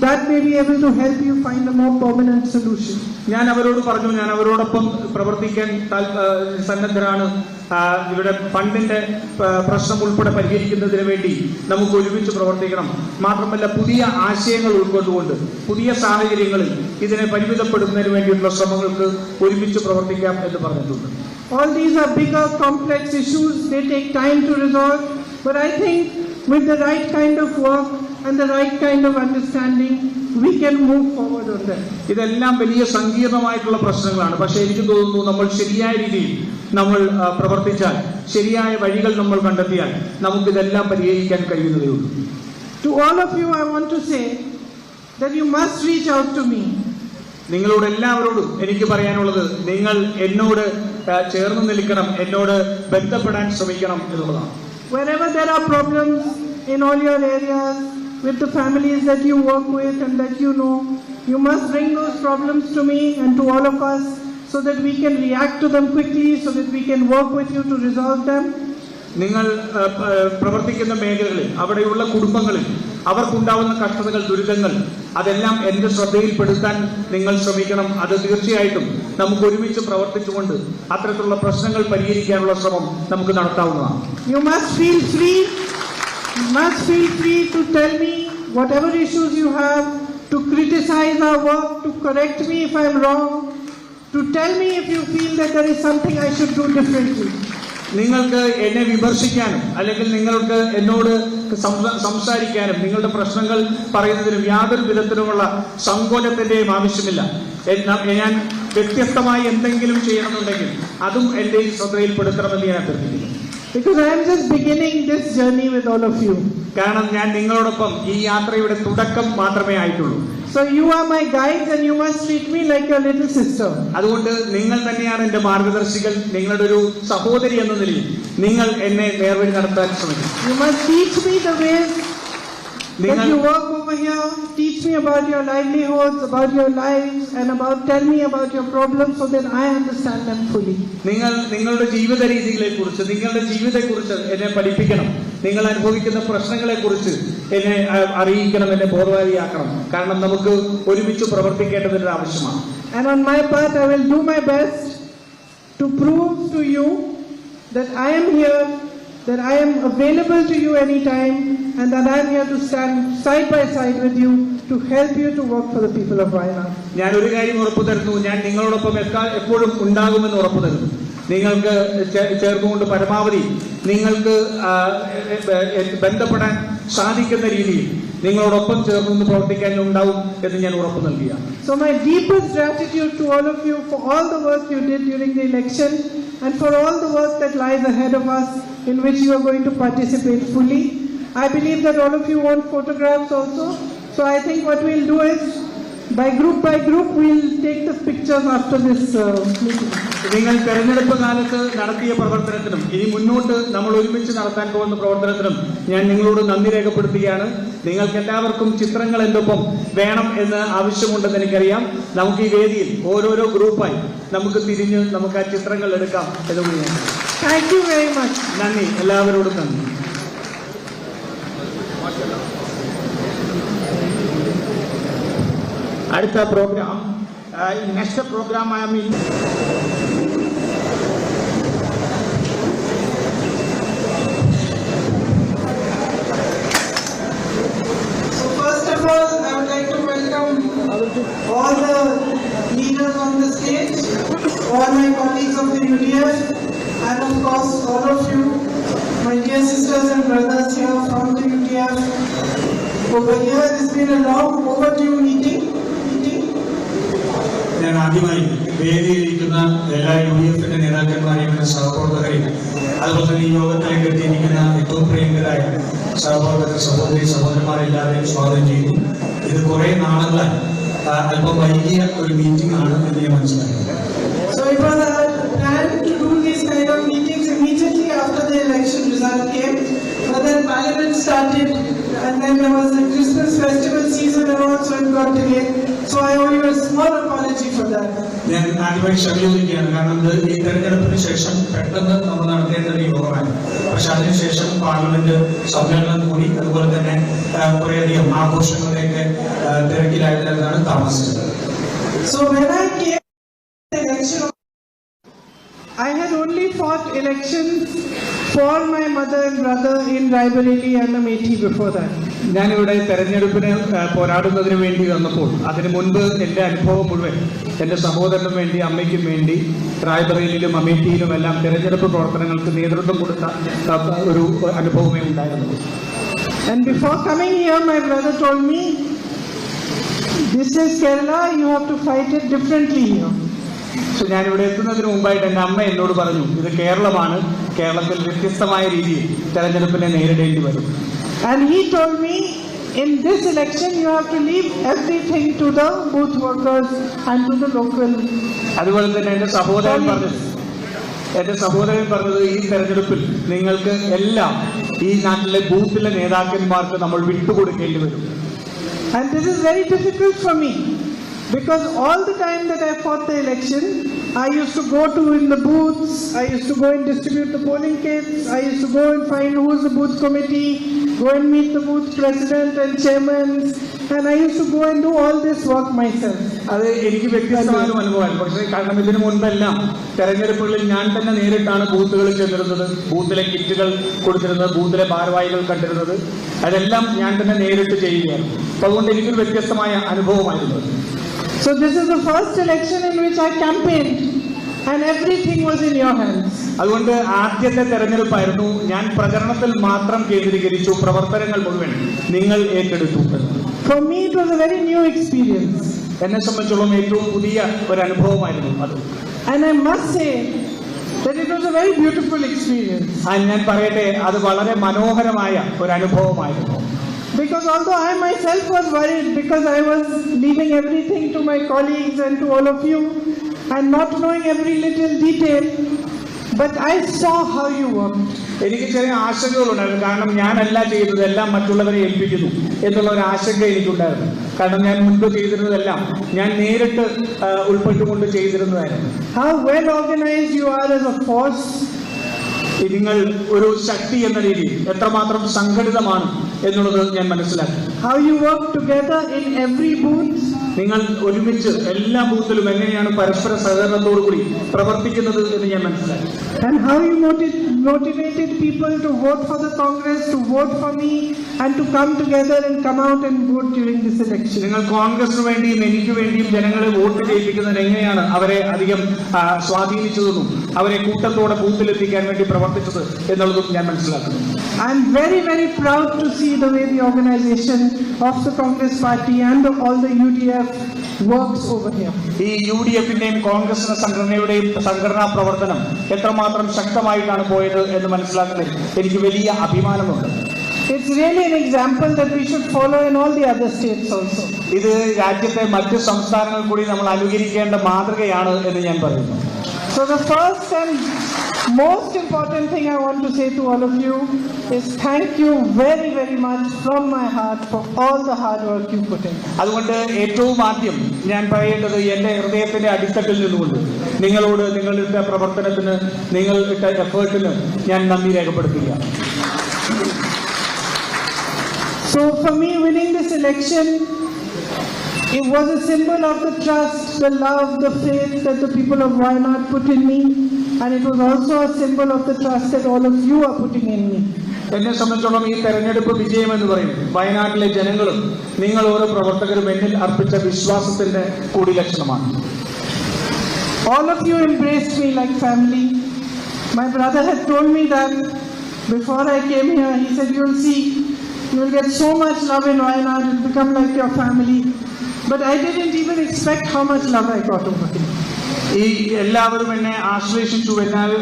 that may be able to help you find a more permanent solution. ഞാൻ അവരോട് പറഞ്ഞു, ഞാൻ അവരോടൊപ്പം പ്രവർത്തിക്കാൻ സന്നദ്ധരാണ്. ഇവിടെ ഫണ്ടിന്റെ പ്രശ്നം ഉൾപ്പെടെ പരിഹരിക്കുന്നതിന് വേണ്ടി നമുക്ക് ഒരുമിച്ച് പ്രവർത്തിക്കണം. മാത്രമല്ല പുതിയ ആശയങ്ങൾ ഉൾക്കൊണ്ടുകൊണ്ട് പുതിയ സാഹചര്യങ്ങളിൽ ഇതിനെ പരിമിതപ്പെടുത്തുന്നതിന് വേണ്ടിയിട്ടുള്ള ശ്രമങ്ങൾക്ക് ഒരുമിച്ച് പ്രവർത്തിക്കാം എന്ന് പറഞ്ഞിട്ടുണ്ട്. All these are bigger, complex issues. They take time to resolve. But I think with the right kind of work and the right kind of understanding, we can move forward on that. ഇതെല്ലാം വലിയ സങ്കീർണമായിട്ടുള്ള പ്രശ്നങ്ങളാണ്. പക്ഷേ എനിക്ക് തോന്നുന്നു നമ്മൾ ശരിയായ രീതിയിൽ നമ്മൾ പ്രവർത്തിച്ചാൽ, ശരിയായ വഴികൾ നമ്മൾ കണ്ടെത്തിയാൽ നമുക്കിതെല്ലാം പരിഹരിക്കാൻ കഴിയുന്നതേ ഉള്ളൂ. To all of you, I want to say that you must reach out to me. നിങ്ങളോട് എല്ലാവരോടും എനിക്ക് പറയാനുള്ളത്, നിങ്ങൾ എന്നോട് ചേർന്ന് നിൽക്കണം, എന്നോട് ബന്ധപ്പെടാൻ ശ്രമിക്കണം എന്നുള്ളതാണ്. Wherever there are problems in all your areas with the families that you work with and that you know, you must bring those problems to me and to all of us so that we can react to them quickly, so that we can work with you to resolve them. നിങ്ങൾ പ്രവർത്തിക്കുന്ന മേഖലകളിൽ, അവിടെയുള്ള കുടുംബങ്ങളിൽ അവർക്കുണ്ടാവുന്ന കഷ്ടതകൾ, ദുരിതങ്ങൾ, അതെല്ലാം എന്റെ ശ്രദ്ധയിൽപ്പെടുത്താൻ നിങ്ങൾ ശ്രമിക്കണം. അത് തീർച്ചയായിട്ടും നമുക്ക് ഒരുമിച്ച് പ്രവർത്തിച്ചുകൊണ്ട് അത്തരത്തിലുള്ള പ്രശ്നങ്ങൾ പരിഹരിക്കാനുള്ള ശ്രമം നമുക്ക് നടത്താവുന്നതാണ്. You must feel free to tell me whatever issues you have, to criticize our work, to correct me if I'm wrong, to tell me if you feel that there is something I should do differently. നിങ്ങൾക്ക് എന്നെ വിമർശിക്കാനും അല്ലെങ്കിൽ നിങ്ങൾക്ക് എന്നോട് സംസാരിക്കാനും നിങ്ങളുടെ പ്രശ്നങ്ങൾ പറയുന്നതിനും യാതൊരു വിധത്തിലുമുള്ള സങ്കോചത്തിന്റെയും ആവശ്യമില്ല. ഞാൻ വ്യത്യസ്തമായി എന്തെങ്കിലും ചെയ്യണമെന്നുണ്ടെങ്കിൽ അതും എന്റെ ശ്രദ്ധയിൽപ്പെടുത്തണമെന്ന് ഞാൻ അഭ്യർത്ഥിക്കുന്നു. Because I am just beginning this journey with all of you. കാരണം ഞാൻ നിങ്ങളോടൊപ്പം ഈ യാത്രയുടെ തുടക്കം മാത്രമേ ആയിട്ടുള്ളൂ. So you are my guides and you must treat me like your little sister. അതുകൊണ്ട് നിങ്ങൾ തന്നെയാണ് എന്റെ മാർഗദർശികൾ. നിങ്ങളുടെ ഒരു സഹോദരി എന്ന നിലയിൽ നിങ്ങൾ എന്നെ നേർവഴി നടത്താൻ ശ്രമിക്കും. You must teach me the ways that you work over here. Teach me about your livelihoods, about your lives, and tell me about your problems so that I understand them fully. നിങ്ങളുടെ ജീവിത രീതികളെ കുറിച്ച്, നിങ്ങളുടെ ജീവിതത്തെക്കുറിച്ച് എന്നെ പഠിപ്പിക്കണം. നിങ്ങൾ അനുഭവിക്കുന്ന പ്രശ്നങ്ങളെ കുറിച്ച് എന്നെ അറിയിക്കണം, എന്നെ ബോധവാദിയാക്കണം. കാരണം നമുക്ക് ഒരുമിച്ച് പ്രവർത്തിക്കേണ്ടതിന്റെ ആവശ്യമാണ്. And on my part, I will do my best to prove to you that I am here, that I am available to you anytime, and that I am here to stand side by side with you to help you to work for the people of Wayanad. ഞാൻ ഒരു കാര്യം ഉറപ്പു തരുന്നു, ഞാൻ നിങ്ങളോടൊപ്പം എപ്പോഴും ഉണ്ടാകുമെന്ന് ഉറപ്പു തരുന്നു. നിങ്ങൾക്ക് ചേർന്നുകൊണ്ട് പരമാവധി നിങ്ങൾക്ക് ബന്ധപ്പെടാൻ സാധിക്കുന്ന രീതിയിൽ നിങ്ങളോടൊപ്പം ചേർന്ന് പ്രവർത്തിക്കാൻ ഉണ്ടാവും എന്ന് ഞാൻ ഉറപ്പു നൽകുകയാണ്. So my deepest gratitude to all of you for all the work you did during the election and for all the work that lies ahead of us in which you are going to participate fully. I believe that all of you want photographs also. So I think what we'll do is by group we'll take the pictures after this meeting. നിങ്ങൾ തെരഞ്ഞെടുപ്പ് കാലത്ത് നടത്തിയ പ്രവർത്തനത്തിനും ഇനി മുന്നോട്ട് നമ്മൾ ഒരുമിച്ച് നടത്താൻ പോകുന്ന പ്രവർത്തനത്തിനും ഞാൻ നിങ്ങളോട് നന്ദി രേഖപ്പെടുത്തുകയാണ്. നിങ്ങൾക്ക് എല്ലാവർക്കും ചിത്രങ്ങൾ എൻ്റെ ഒപ്പം വേണം എന്ന് ആവശ്യമുണ്ടെന്ന് എനിക്കറിയാം. നമുക്ക് ഈ വേദിയിൽ ഓരോരോ ഗ്രൂപ്പായി നമുക്ക് തിരിഞ്ഞ് നമുക്ക് ആ ചിത്രങ്ങൾ എടുക്കാം എന്ന് കൂടിയാണ്. Thank you very much. നന്ദി, എല്ലാവരോടും നന്ദി. അടുത്ത program, next program I am in. So first of all, I would like to welcome all the leaders on the stage, all my colleagues of the UDF, and of course all of you, my dear sisters and brothers here from the UDF. Over here, it's been a long overdue meeting. ഞാൻ ആദ്യമായി വേദിയിലിരിക്കുന്ന എല്ലാ UDF നേതാക്കന്മാരെയും സഹപ്രവർത്തകരെയും അതുപോലെ തന്നെ ഈ യോഗത്തിലേക്ക് എത്തിയിരിക്കുന്ന ഏറ്റവും പ്രിയങ്കരായ സഹപ്രവർത്തക സഹോദരന്മാരെല്ലാവരെയും സ്വാഗതം ചെയ്യുന്നു. ഇത് കുറെ നാളുകളായി അല്പം വൈകിയ ഒരു മീറ്റിംഗ് ആണ് എന്ന് ഞാൻ മനസ്സിലാക്കി. So it was our plan to do these kind of meetings immediately after the election result came, but then Parliament started and then there was the Christmas festival season and also it got delayed. So I owe you a small apology for that. ഞാൻ ആദ്യമായി ക്ഷമയോദിക്കുകയാണ്. കാരണം ഈ തെരഞ്ഞെടുപ്പിന് ശേഷം പെട്ടെന്ന് നമ്മൾ നടത്തേണ്ട ഒരു യോഗമാണ്. പക്ഷെ അതിനുശേഷം പാർലമെന്റ് സമ്മേളനം കൂടി, അതുപോലെ തന്നെ കുറേയധികം ആഘോഷങ്ങളുടെയൊക്കെ തിരക്കിലായതാണ് താമസിച്ചത്. So when I came to the election, I had only fought elections for my mother and brother in Raebareli and Amethi before that. ഞാനിവിടെ തെരഞ്ഞെടുപ്പിന് പോരാടുന്നതിന് വേണ്ടി വന്നപ്പോൾ അതിനു മുൻപ് എൻ്റെ അനുഭവം മുഴുവൻ എൻ്റെ സഹോദരനും വേണ്ടി, അമ്മയ്ക്കും വേണ്ടി റായ്ബറേലിയിലും അമേഠിയിലും എല്ലാം തെരഞ്ഞെടുപ്പ് പ്രവർത്തനങ്ങൾക്ക് നേതൃത്വം കൊടുത്ത ഒരു അനുഭവമേ ഉണ്ടായിരുന്നു. And before coming here, my brother told me, this is Kerala, you have to fight it differently here. പക്ഷെ ഞാനിവിടെ എത്തുന്നതിന് മുമ്പായിട്ട് എൻ്റെ അമ്മ എന്നോട് പറഞ്ഞു, ഇത് കേരളമാണ്, കേരളത്തിൽ വ്യത്യസ്തമായ രീതിയിൽ തെരഞ്ഞെടുപ്പിനെ നേരിടേണ്ടി വരും. And he told me, in this election you have to leave everything to the booth workers and to the local. അതുപോലെ തന്നെ എന്റെ സഹോദരൻ പറഞ്ഞത് ഈ തെരഞ്ഞെടുപ്പിൽ നിങ്ങൾക്ക് എല്ലാം ഈ നാട്ടിലെ ബൂത്തിലെ നേതാക്കന്മാർക്ക് നമ്മൾ വിട്ടുകൊടുക്കേണ്ടി വരും. And this is very difficult for me because all the time that I fought the election, I used to go to in the booths, I used to go and distribute the polling kits, I used to go and find who is the booth committee, go and meet the booth president and chairman, and I used to go and do all this work myself. അത് എനിക്ക് വ്യത്യസ്തമായ അനുഭവമാണ്. പക്ഷേ കാരണം ഇതിനു മുൻപെല്ലാം തെരഞ്ഞെടുപ്പുകളിൽ ഞാൻ തന്നെ നേരിട്ടാണ് ബൂത്തുകളിൽ ചെന്നിരുന്നത്, ബൂത്തിലെ കിറ്റുകൾ കൊടുത്തിരുന്നത്, ബൂത്തിലെ ഭാരവാഹികൾ കണ്ടിരുന്നത്, അതെല്ലാം ഞാൻ തന്നെ നേരിട്ട് ചെയ്യുകയാണ്. അപ്പോൾ അതുകൊണ്ട് എനിക്കൊരു വ്യത്യസ്തമായ അനുഭവമായിരുന്നു. So this is the first election in which I campaigned and everything was in your hands. അതുകൊണ്ട് ആദ്യത്തെ തെരഞ്ഞെടുപ്പായിരുന്നു. ഞാൻ പ്രചരണത്തിൽ മാത്രം കേന്ദ്രീകരിച്ചു, പ്രവർത്തനങ്ങൾ മുഴുവൻ നിങ്ങൾ ഏറ്റെടുത്തു. For me it was a very new experience. എന്നെ സംബന്ധിച്ചോളം ഏറ്റവും പുതിയ ഒരു അനുഭവമായിരുന്നു അത്. And I must say that it was a very beautiful experience. ഞാൻ പറയട്ടെ, അത് വളരെ മനോഹരമായ ഒരു അനുഭവമായിരുന്നു. Because although I myself was worried because I was leaving everything to my colleagues and to all of you and not knowing every little detail, but I saw how you worked. എനിക്ക് ചെറിയ ആശങ്കകളുണ്ടായിരുന്നു. കാരണം ഞാനല്ല ചെയ്തത്, എല്ലാം മറ്റുള്ളവരെ ഏൽപ്പിക്കുന്നു എന്നുള്ള ഒരു ആശങ്ക എനിക്കുണ്ടായിരുന്നു. കാരണം ഞാൻ മുൻപ് ചെയ്തിരുന്നതെല്ലാം ഞാൻ നേരിട്ട് ഉൾപ്പെട്ടുകൊണ്ട് ചെയ്തിരുന്നതായിരുന്നു. How well organized you are as a force. നിങ്ങൾ ഒരു ശക്തി എന്ന രീതിയിൽ എത്രമാത്രം സംഘടിതമാണ് എന്നുള്ളത് ഞാൻ മനസ്സിലാക്കി. How you work together in every booth. നിങ്ങൾ ഒരുമിച്ച് എല്ലാ ബൂത്തിലും എങ്ങനെയാണ് പരസ്പര സഹകരണത്തോടു കൂടി പ്രവർത്തിക്കുന്നത് എന്ന് ഞാൻ മനസ്സിലാക്കി. And how you motivated people to vote for the Congress, to vote for me and to come together and come out and vote during this election. നിങ്ങൾ കോൺഗ്രസിന് വേണ്ടിയും എനിക്ക് വേണ്ടിയും ജനങ്ങളെ വോട്ട് ചെയ്യിപ്പിക്കുന്നത് എങ്ങനെയാണ് അവരെ അധികം സ്വാധീനിച്ചതെന്നും അവരെ കൂട്ടത്തോടെ ബൂത്തിലെത്തിക്കാൻ വേണ്ടി പ്രവർത്തിച്ചത് എന്നുള്ളതും ഞാൻ മനസ്സിലാക്കുന്നു. I am very, very proud to see the way the organization of the Congress party and all the UDF works over here. ഈ UDFന്റെയും കോൺഗ്രസ് സംഘടനയുടെയും സംഘടനാ പ്രവർത്തനം എത്രമാത്രം ശക്തമായിട്ടാണ് പോയത് എന്ന് മനസ്സിലാക്കുന്നതിൽ എനിക്ക് വലിയ അഭിമാനമുണ്ട്. It's really an example that we should follow in all the other states also. ഇത് രാജ്യത്തെ മറ്റ് സംസ്ഥാനങ്ങൾ കൂടി നമ്മൾ അനുകരിക്കേണ്ട മാതൃകയാണ് എന്ന് ഞാൻ പറയുന്നു. So the first and most important thing I want to say to all of you is thank you very, very much from my heart for all the hard work you put in. അതുകൊണ്ട് ഏറ്റവും ആദ്യം ഞാൻ പറയേണ്ടത് എൻ്റെ ഹൃദയത്തിന്റെ അടിത്തട്ടിൽ നിന്നുകൊണ്ട് നിങ്ങളോട് നിങ്ങളുടെ പ്രവർത്തനത്തിന്, നിങ്ങൾ ഇട്ട എഫേർട്ടിന് ഞാൻ നന്ദി രേഖപ്പെടുത്തുകയാണ്. So for me, winning this election, it was a symbol of the trust, the love, the faith that the people of Wayanad put in me, and it was also a symbol of the trust that all of you are putting in me. എന്നെ സംബന്ധിച്ചോളം ഈ തെരഞ്ഞെടുപ്പ് വിജയം എന്ന് പറയുന്നത് വയനാട്ടിലെ ജനങ്ങളും നിങ്ങൾ ഓരോ പ്രവർത്തകരും എന്നിൽ അർപ്പിച്ച വിശ്വാസത്തിന്റെ കൂടി ലക്ഷണമാണ്. All of you embraced me like family. My brother had told me that before I came here. He said, "You will see, you will get so much love in Wayanad, it will become like your family." But I didn't even expect how much love I got over here. ഈ എല്ലാവരും എന്നെ ആശ്ലേഷിച്ചു,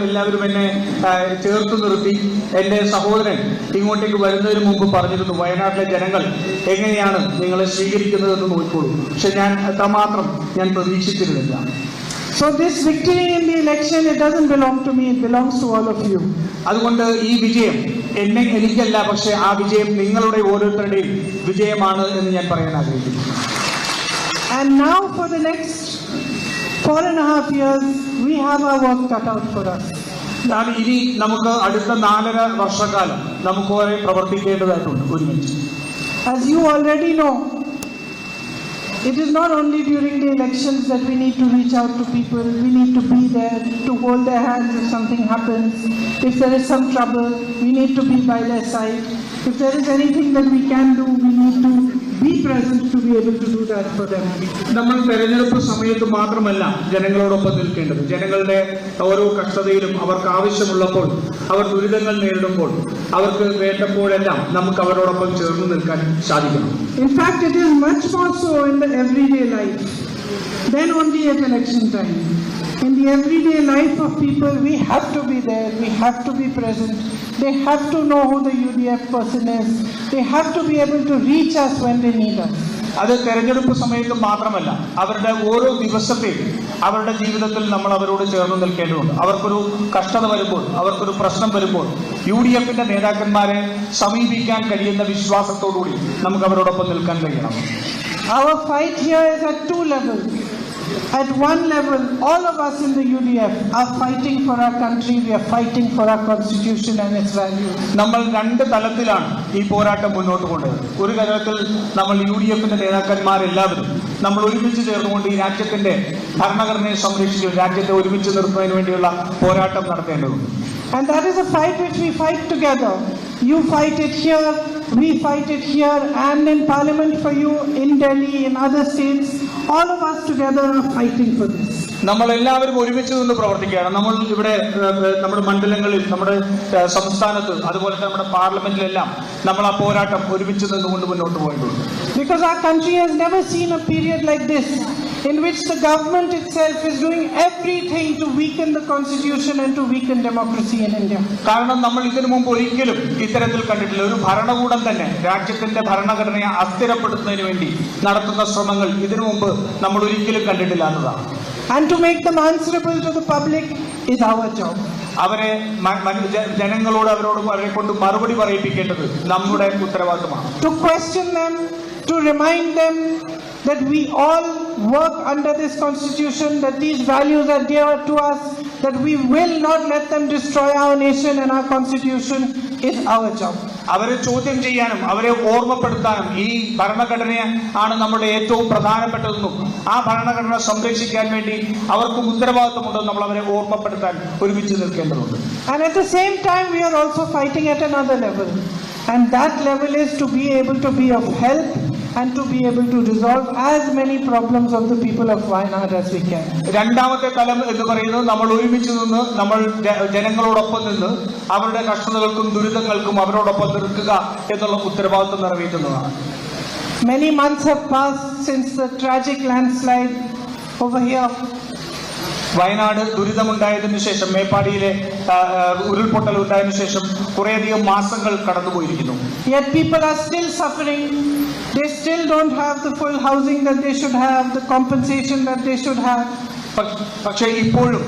എല്ലാവരും എന്നെ ചേർത്ത് നിർത്തി. എൻ്റെ സഹോദരൻ ഇങ്ങോട്ടേക്ക് വരുന്നതിന് മുമ്പ് പറഞ്ഞിരുന്നു, വയനാട്ടിലെ ജനങ്ങൾ എങ്ങനെയാണ് നിങ്ങളെ സ്വീകരിക്കുന്നതെന്ന് നോക്കിക്കോളൂ. പക്ഷെ ഞാൻ എത്രമാത്രം ഞാൻ പ്രതീക്ഷിച്ചിരുന്നില്ല. So this victory in the election, it doesn't belong to me, it belongs to all of you. അതുകൊണ്ട് ഈ വിജയം എനിക്കല്ല, പക്ഷെ ആ വിജയം നിങ്ങളുടെ ഓരോരുത്തരുടെയും വിജയമാണ് എന്ന് ഞാൻ പറയാൻ ആഗ്രഹിക്കുന്നു. And now for the next 4.5 years, we have our work cut out for us. ഇനി നമുക്ക് അടുത്ത 4.5 വർഷക്കാലം നമുക്ക് പ്രവർത്തിക്കേണ്ടതായിട്ടുണ്ട് ഒരുമിച്ച്. As you already know, it is not only during the elections that we need to reach out to people. We need to be there to hold their hands if something happens. If there is some trouble, we need to be by their side. If there is anything that we can do, we need to be present to be able to do that for them. നമ്മൾ തെരഞ്ഞെടുപ്പ് സമയത്ത് മാത്രമല്ല ജനങ്ങളോടൊപ്പം നിൽക്കേണ്ടത്. ജനങ്ങളുടെ ഓരോ കഷ്ടതയിലും അവർക്ക് ആവശ്യമുള്ളപ്പോൾ, അവർ ദുരിതങ്ങൾ നേരിടുമ്പോൾ, അവർക്ക് വേണ്ടപ്പോഴെല്ലാം നമുക്ക് അവരോടൊപ്പം ചേർന്ന് നിൽക്കാൻ സാധിക്കണം. In fact, it is much more so in the everyday life. then only at election time. In the everyday life of people, we have to be there, we have to be present. They have to know who the UDF person is. They have to be able to reach us when they need us. അത് തെരഞ്ഞെടുപ്പ് സമയത്ത് മാത്രമല്ല, അവരുടെ ഓരോ ദിവസത്തെയും അവരുടെ ജീവിതത്തിൽ നമ്മൾ അവരോട് ചേർന്ന് നിൽക്കേണ്ടതുണ്ട്. അവർക്കൊരു കഷ്ടത വരുമ്പോൾ, അവർക്കൊരു പ്രശ്നം വരുമ്പോൾ UDFന്റെ നേതാക്കന്മാരെ സമീപിക്കാൻ കഴിയുന്ന വിശ്വാസത്തോടുകൂടി നമുക്ക് അവരോടൊപ്പം നിൽക്കാൻ കഴിയണം. Our fight here is at two levels. At one level, all of us in the UDF are fighting for our country, we are fighting for our constitution and its values. നമ്മൾ രണ്ട് തലത്തിലാണ് ഈ പോരാട്ടം മുന്നോട്ട് കൊണ്ടുപോകുന്നത്. ഒരു തലത്തിൽ നമ്മൾ UDFന്റെ നേതാക്കന്മാരെല്ലാവരും നമ്മൾ ഒരുമിച്ച് ചേർന്നുകൊണ്ട് ഈ രാജ്യത്തിന്റെ ഭരണഘടനയെ സംരക്ഷിക്കും, രാജ്യത്തെ ഒരുമിച്ച് നിർത്തുന്നതിന് വേണ്ടിയുള്ള പോരാട്ടം നടത്തേണ്ടതുണ്ട്. And that is a fight which we fight together. You fight it here, we fight it here, and in Parliament for you, in Delhi, in other states. All of us together are fighting for this. നമ്മൾ എല്ലാവരും ഒരുമിച്ച് നിന്ന് പ്രവർത്തിക്കുകയാണ്. നമ്മൾ ഇവിടെ നമ്മുടെ മണ്ഡലങ്ങളിൽ, നമ്മുടെ സംസ്ഥാനത്ത്, അതുപോലെ തന്നെ നമ്മുടെ പാർലമെന്റിലെല്ലാം നമ്മൾ ആ പോരാട്ടം ഒരുമിച്ച് നിന്നുകൊണ്ട് മുന്നോട്ട് പോയിട്ടുണ്ട്. Because our country has never seen a period like this, in which the government itself is doing everything to weaken the constitution and to weaken democracy in India. കാരണം നമ്മൾ ഇതിനു മുമ്പ് ഒരിക്കലും ഇത്തരത്തിൽ കണ്ടിട്ടില്ല. ഒരു ഭരണകൂടം തന്നെ രാജ്യത്തിന്റെ ഭരണഘടനയെ അസ്ഥിരപ്പെടുത്തുന്നതിന് വേണ്ടി നടത്തുന്ന ശ്രമങ്ങൾ ഇതിനു മുമ്പ് നമ്മൾ ഒരിക്കലും കണ്ടിട്ടില്ല എന്നതാണ്. And to make them answerable to the public is our job. അവരെ ജനങ്ങളോട് അവരെ കൊണ്ട് മറുപടി പറയിപ്പിക്കേണ്ടത് നമ്മുടെ ഉത്തരവാദിത്തമാണ്. To question them, to remind them that we all work under this constitution, that these values are dear to us, that we will not let them destroy our nation and our constitution is our job. അവരെ ചോദ്യം ചെയ്യാനും അവരെ ഓർമ്മപ്പെടുത്താനും ഈ ഭരണഘടനയെ ആണ് നമ്മുടെ ഏറ്റവും പ്രധാനപ്പെട്ടതെന്നും ആ ഭരണഘടന സംരക്ഷിക്കാൻ വേണ്ടി അവർക്കും ഉത്തരവാദിത്തമുണ്ടെന്നും നമ്മൾ അവരെ ഓർമ്മപ്പെടുത്താൻ ഒരുമിച്ച് നിൽക്കേണ്ടതുണ്ട്. And at the same time we are also fighting at another level, and that level is to be able to be of help and to be able to resolve as many problems of the people of Wayanad as we can. രണ്ടാമത്തെ തലം എന്ന് പറയുന്നത് നമ്മൾ ഒരുമിച്ച് നിന്ന് നമ്മൾ ജനങ്ങളോടൊപ്പം നിന്ന് അവരുടെ കഷ്ടതകൾക്കും ദുരിതങ്ങൾക്കും അവരോടൊപ്പം നിൽക്കുക എന്നുള്ള ഉത്തരവാദിത്വം നിറവേറ്റുന്നതാണ്. Many months have passed since the tragic landslide over here. Wayanad ദുരിതമുണ്ടായതിനു ശേഷം, മേപ്പാടിയിലെ ഉരുൾപൊട്ടൽ ഉണ്ടായതിനു ശേഷം കുറേയധികം മാസങ്ങൾ കടന്നുപോയിരിക്കുന്നു. Yet people are still suffering. They still don't have the full housing that they should have, the compensation that they should have. പക്ഷേ ഇപ്പോഴും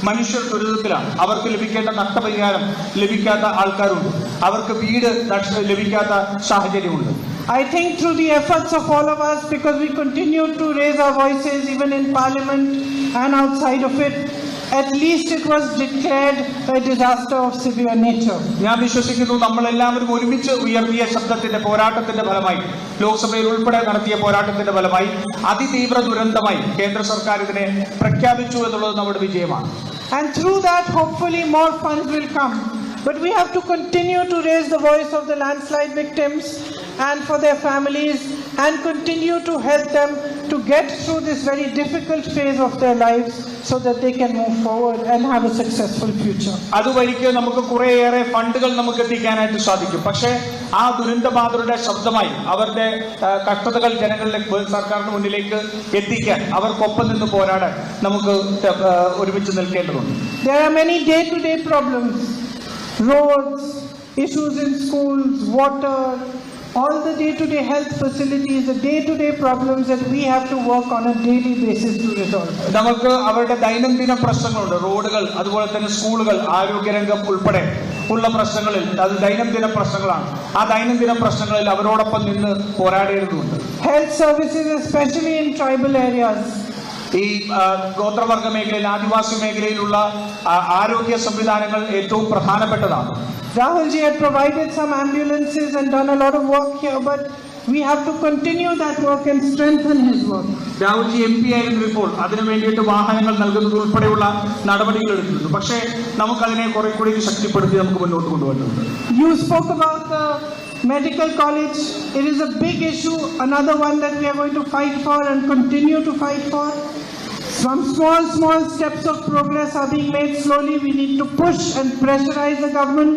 മനുഷ്യർ ദുരിതത്തിലാണ്. അവർക്ക് ലഭിക്കേണ്ട നഷ്ടപരിഹാരം ലഭിക്കാത്ത ആൾക്കാരുണ്ട്. അവർക്ക് വീട് ലഭിക്കാത്ത സാഹചര്യമുണ്ട്. I think through the efforts of all of us, because we continue to raise our voices even in Parliament and outside of it, at least it was declared a disaster of severe nature. ഞാൻ വിശ്വസിക്കുന്നു നമ്മളെല്ലാവരും ഒരുമിച്ച് ഉയർത്തിയ ശബ്ദത്തിന്റെ പോരാട്ടത്തിന്റെ ഫലമായി, ലോക്സഭയിൽ ഉൾപ്പെടെ നടത്തിയ പോരാട്ടത്തിന്റെ ഫലമായി അതിതീവ്ര ദുരന്തമായി കേന്ദ്ര സർക്കാർ ഇതിനെ പ്രഖ്യാപിച്ചു എന്നുള്ളത് നമ്മുടെ വിജയമാണ്. And through that hopefully more funds will come. But we have to continue to raise the voice of the landslide victims and for their families, and continue to help them to get through this very difficult phase of their lives so that they can move forward and have a successful future. അതുവഴിക്ക് നമുക്ക് കുറേയേറെ ഫണ്ടുകൾ നമുക്ക് എത്തിക്കാനായിട്ട് സാധിക്കും. പക്ഷേ ആ ദുരന്തബാധിതരുടെ ശബ്ദമായി അവരുടെ കഷ്ടതകൾ ജനങ്ങളിലേക്ക്, സർക്കാരിന് മുന്നിലേക്ക് എത്തിക്കാൻ, അവർക്കൊപ്പം നിന്ന് പോരാടാൻ നമുക്ക് ഒരുമിച്ച് നിൽക്കേണ്ടതുണ്ട്. There are many day-to-day problems, roads, issues in schools, water, all the day-to-day health facilities, the day-to-day problems that we have to work on a daily basis to resolve. നമുക്ക് അവരുടെ ദൈനംദിന പ്രശ്നങ്ങളുണ്ട്. റോഡുകൾ, അതുപോലെ തന്നെ സ്കൂളുകൾ, ആരോഗ്യരംഗം ഉൾപ്പെടെ ഉള്ള പ്രശ്നങ്ങളിൽ അത് ദൈനംദിന പ്രശ്നങ്ങളാണ്. ആ ദൈനംദിന പ്രശ്നങ്ങളിൽ അവരോടൊപ്പം നിന്ന് പോരാടേണ്ടതുണ്ട്. Health services, especially in tribal areas. ഈ ഗോത്രവർഗ മേഖലയിൽ, ആദിവാസി മേഖലയിലുള്ള ആരോഗ്യ സംവിധാനങ്ങൾ ഏറ്റവും പ്രധാനപ്പെട്ടതാണ്. Rahulji had provided some ambulances and done a lot of work here, but we have to continue that work and strengthen his work. Rahulji MP ആയിരുന്നപ്പോൾ അതിനു വേണ്ടിയിട്ട് വാഹനങ്ങൾ നൽകുന്നത് ഉൾപ്പെടെയുള്ള നടപടികൾ എടുത്തിരുന്നു. പക്ഷേ നമുക്കതിനെ കുറെ കൂടി ശക്തിപ്പെടുത്തി നമുക്ക് മുന്നോട്ട് കൊണ്ടുപോകുന്നുണ്ട്. You spoke about the medical college. It is a big issue, another one that we are going to fight for and continue to fight for. Some small steps of progress are being made slowly. We need to push and pressurize the government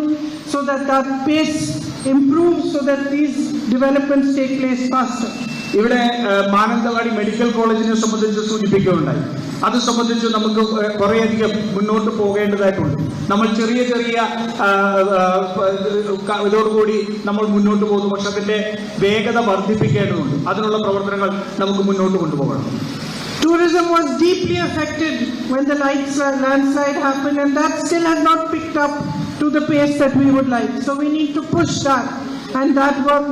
so that that pace improves, so that these developments take place faster. ഇവിടെ Mananthavady medical കോളേജിനെ സംബന്ധിച്ച് സൂചിപ്പിക്കുകയുണ്ടായി. അത് സംബന്ധിച്ച് നമുക്ക് കുറേയധികം മുന്നോട്ട് പോകേണ്ടതായിട്ടുണ്ട്. നമ്മൾ ചെറിയ ചെറിയ ഇതോടുകൂടി നമ്മൾ മുന്നോട്ട് പോകുന്നു, പക്ഷെ അതിന്റെ വേഗത വർദ്ധിപ്പിക്കേണ്ടതുണ്ട്. അതിനുള്ള പ്രവർത്തനങ്ങൾ നമുക്ക് മുന്നോട്ട് കൊണ്ടുപോകണം. Tourism was deeply affected when the landslide happened, and that still has not picked up to the pace that we would like. So we need to push that, and that work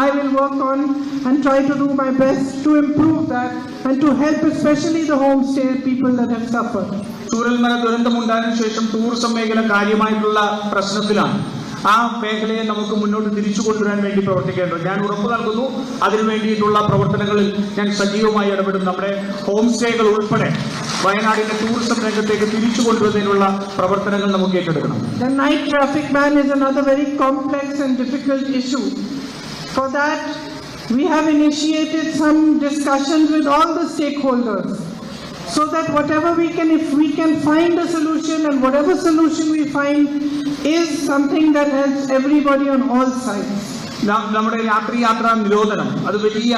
I will work on and try to do my best to improve that and to help especially the homestay people that have suffered. Chooralmala ദുരന്തമുണ്ടായതിനു ശേഷം tourism മേഖല കാര്യമായിട്ടുള്ള പ്രശ്നത്തിലാണ്. ആ മേഖലയെ നമുക്ക് മുന്നോട്ട് തിരിച്ചു കൊണ്ടുവരാൻ വേണ്ടി പ്രവർത്തിക്കേണ്ടത്. ഞാൻ ഉറപ്പു നൽകുന്നു, അതിനു വേണ്ടിയിട്ടുള്ള പ്രവർത്തനങ്ങളിൽ ഞാൻ സജീവമായി ഇടപെടും. നമ്മുടെ ഹോം സ്റ്റേകൾ ഉൾപ്പെടെ വയനാടിന്റെ ടൂറിസം രംഗത്തേക്ക് തിരിച്ചു കൊണ്ടുവരുന്നതിനുള്ള പ്രവർത്തനങ്ങൾ നമുക്ക് ഏറ്റെടുക്കണം. The night traffic ban is another very complex and difficult issue. For that, we have initiated some discussions with all the stakeholders, so that whatever if we can find a solution, and whatever solution we find is something that helps everybody on all sides. നമ്മുടെ യാത്രാ നിരോധനം അത് വലിയ